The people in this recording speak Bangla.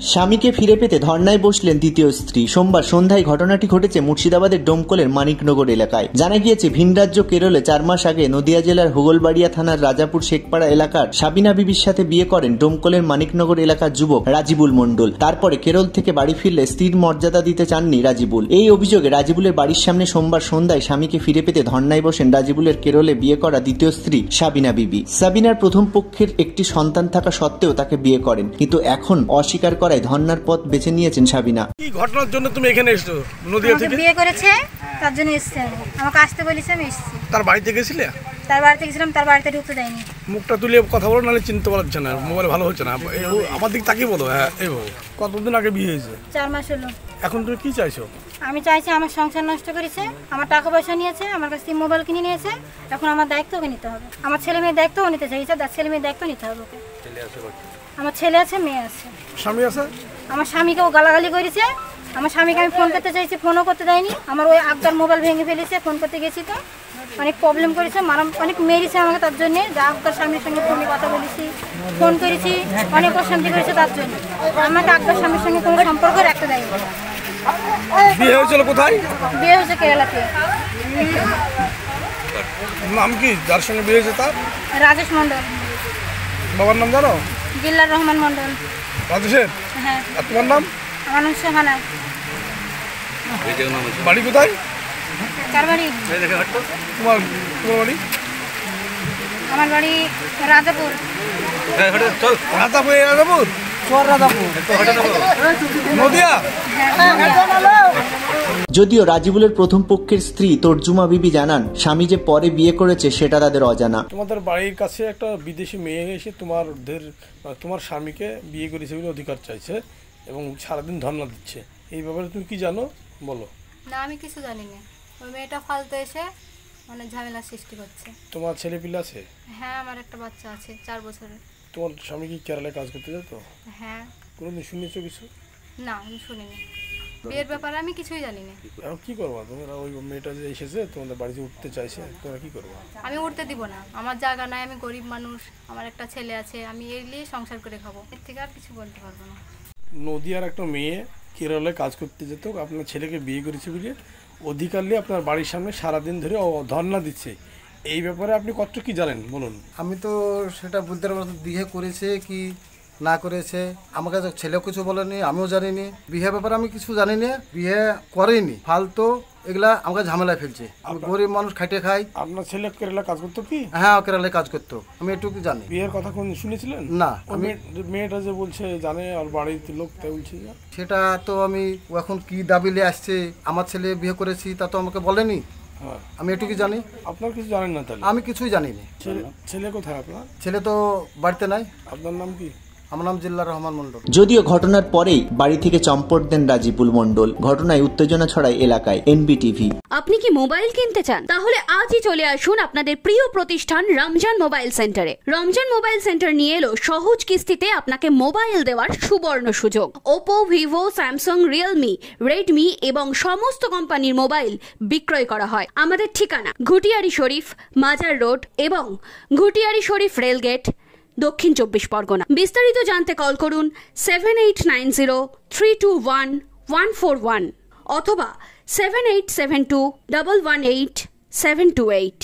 স্বামীকে ফিরে পেতে ধর্নায় বসলেন দ্বিতীয় স্ত্রী। সোমবার সন্ধ্যায় ঘটনাটি ঘটেছে মুর্শিদাবাদের ডোমকলের মানিকনগর এলাকায়। জানা গিয়েছে, ভিন রাজ্য কেরলে 4 মাস আগে নদিয়া জেলার হোগলবাড়িয়া থানার রাজাপুর শেখপাড়া এলাকার সাবিনা বিবির সাথে বিয়ে করেন ডোমকলের মানিকনগর এলাকার যুবক রাজিবুল মণ্ডল। তারপরে কেরল থেকে বাড়ি ফিরলে স্ত্রীর মর্যাদা দিতে চাননি রাজিবুল। এই অভিযোগে রাজিবুলের বাড়ির সামনে সোমবার সন্ধ্যায় স্বামীকে ফিরে পেতে ধর্নায় বসেন রাজিবুলের কেরলে বিয়ে করা দ্বিতীয় স্ত্রী সাবিনা বিবি। সাবিনার প্রথম পক্ষের একটি সন্তান থাকা সত্ত্বেও তাকে বিয়ে করেন, কিন্তু এখন অস্বীকার করায় ধর্নার পথ বেছে নিয়েছেন সাবিনা। কি ঘটনার জন্য তুমি এখানে এসেছো? নদিয়া থেকে বিয়ে করেছে, তার জন্য এসেছে। আমাকে আসতে বলেছে, আমি এসেছি। তার বাড়িতে গেছিলে? তার বাড়িতে গেছিলাম, তার বাড়িতে ঢুকতে দেয়নি। মুখটা তুলে কথা বলো, নাহলে চিনতে পারছে না, মোবাইল ভালো হচ্ছে না। আমার দিক তাকিয়ে বলো। হ্যাঁ, এই বলো, কতদিন আগে বিয়ে হয়েছে? 4 মাস হলো। এখন তুমি কি চাইছো? আমি চাইছি, আমার সংসার নষ্ট করেছে, আমার টাকা পয়সা নিয়েছে, আমার কাছ থেকে মোবাইল কিনে নিয়েছে। এখন আমার দায়িত্ব ওকে নিতে হবে। আমার ছেলে মেয়ের দায়িত্বও নিতে চাইছে, তার ছেলে মেয়ের দায়িত্ব নিতে হবে ওকে। আমার ছেলে আছে, মেয়ে আছে। স্বামী আছে? আমার স্বামীকে ও গালাগালি করেছে। আমার স্বামীকে আমি ফোন করতে চাইছি, ফোনও করতে দেয়নি। আমার ওই আবদার মোবাইল ভেঙে ফেলেছে, ফোন করতে গেছি তো অনেক প্রবলেম করেছে, অনেক মেরেছে আমাকে। তার জন্যে যা আবদার স্বামীর সঙ্গে ফোনে কথা বলেছি, ফোন করেছি, অনেক অশান্তি করেছে। তার জন্য আমাকে আবদার স্বামীর সঙ্গে কোনো সম্পর্ক রাখতে দেয়নি। বিয়ে হয়েছিল কোথায়? বিয়ে হয়েছে কেরালাতে। নাম কি যার সঙ্গে বিয়ে হয়েছে তার? রাজেশ মণ্ডল। বাবার নাম জানো? জিল্লার রহমান মণ্ডল। রাজেশের? হ্যাঁ। আর তোমার নাম? আমার নাম সোহানা। বাড়ি কোথায়? কারবাড়ি। তোমার বাড়ি? আমার বাড়ি রাজাপুর। রাজাপুর? রাজাপুর নদিয়া। যদিও রাজিবুলের প্রথম পক্ষের স্ত্রী তর্জুমা বিবি জানান, স্বামী যে পরে বিয়ে করেছে সেটা তাদের অজানা। তোমাদের বাড়ির কাছে একটা বিদেশি মেয়ে এসে তোমার স্বামীকে বিয়ে করেছে বলে অধিকার চাইছে এবং সারাদিন ধর্ণা দিচ্ছে। এই ব্যাপারে তুমি কি জানো বলো? না, আমি কিছু জানি না। ওই মেয়েটা ফালতু এসে অনেক ঝামেলা সৃষ্টি করছে। তোমার ছেলে পিলে আছে? হ্যাঁ, আমার একটা বাচ্চা আছে 4 বছরের। তোমার স্বামী কি কেরালায় কাজ করতে যেত? হ্যাঁ। কোনোদিন শুনেছো কিছু? না, আমি শুনিনি। বিয়ের ব্যাপারে আমি কিছুই জানি না। এখন কি করবা তোমরা? ওই মেয়েটা যে এসেছে তোমাদের বাড়িতে উঠতে চাইছে, তোমরা কি করবা? আমি উঠতে দিব না, আমার জায়গা নাই, আমি গরিব মানুষ, আমার একটা ছেলে আছে, আমি এই নিয়ে সংসার করে খাবো। এর থেকে আর কিছু বলতে পারবো না। নদিয়ার একটা মেয়ে কেরলে কাজ করতে যেত, আপনার ছেলেকে বিয়ে করেছে বলে অধিকার নিয়ে আপনার বাড়ির সামনে সারাদিন ধরে ধর্ণা দিচ্ছে। এই ব্যাপারে আপনি কত কি জানেন বলুন? আমি তো সেটা বলতে পারবো না, বিয়ে করেছে কি না করেছে। আমাকে ছেলেও কিছু বলেনি, আমিও জানিনি। বিয়ে ব্যাপারে আমি কিছু জানি না, বিয়ে করেনি, ফালতু এগুলা আমাকে ঝামেলায় ফেলছে। আমি গরিব মানুষ, খাইটে খাই। আপনার ছেলে কেরালা কাজ করতো কি? হ্যাঁ, কেরালায় কাজ করতো, আমি এটুকু জানি। বিয়ের কথা কোন শুনেছিলেন? না। আমি মেয়েটা যে বলছে জানে আর বাড়িতে লোক তাই বলছে, সেটা তো আমি এখন কি দাবিলে আসছে, আমার ছেলে বিয়ে করেছি তা তো আমাকে বলেনি। আমি এটুকু জানি। আপনার কিছু জানেন না তাহলে? আমি কিছুই জানি না। ছেলে কোথায় আপনার? ছেলে তো বাড়িতে নাই। আপনার নাম কি? আমার নাম জিল্লার রহমান মণ্ডল। যদিও ঘটনার পরেই বাড়ি থেকে চম্পট দেন রাজিবুল মণ্ডল। ঘটনায় উত্তেজনা ছড়ায় এলাকায়। এনবিটিভি। আপনি কি মোবাইল কিনতে চান? তাহলে আজই চলে আসুন আপনাদের প্রিয় প্রতিষ্ঠান রমজান মোবাইল সেন্টারে। রমজান মোবাইল সেন্টার নিয়ে এলো সহজ কিস্তিতে আপনাকে মোবাইল দেওয়ার সুবর্ণ সুযোগ। Oppo, Vivo, Samsung, Realme, Redmi এবং সমস্ত কোম্পানির মোবাইল বিক্রয় করা হয়। আমাদের ঠিকানা ঘুটিয়ারি শরীফ, মাজার রোড এবং ঘুটিয়ারি শরীফ রেলগেট, দক্ষিণ 24 পরগনা। বিস্তারিত জানতে কল করুন 7890321141 অথবা 7872118728।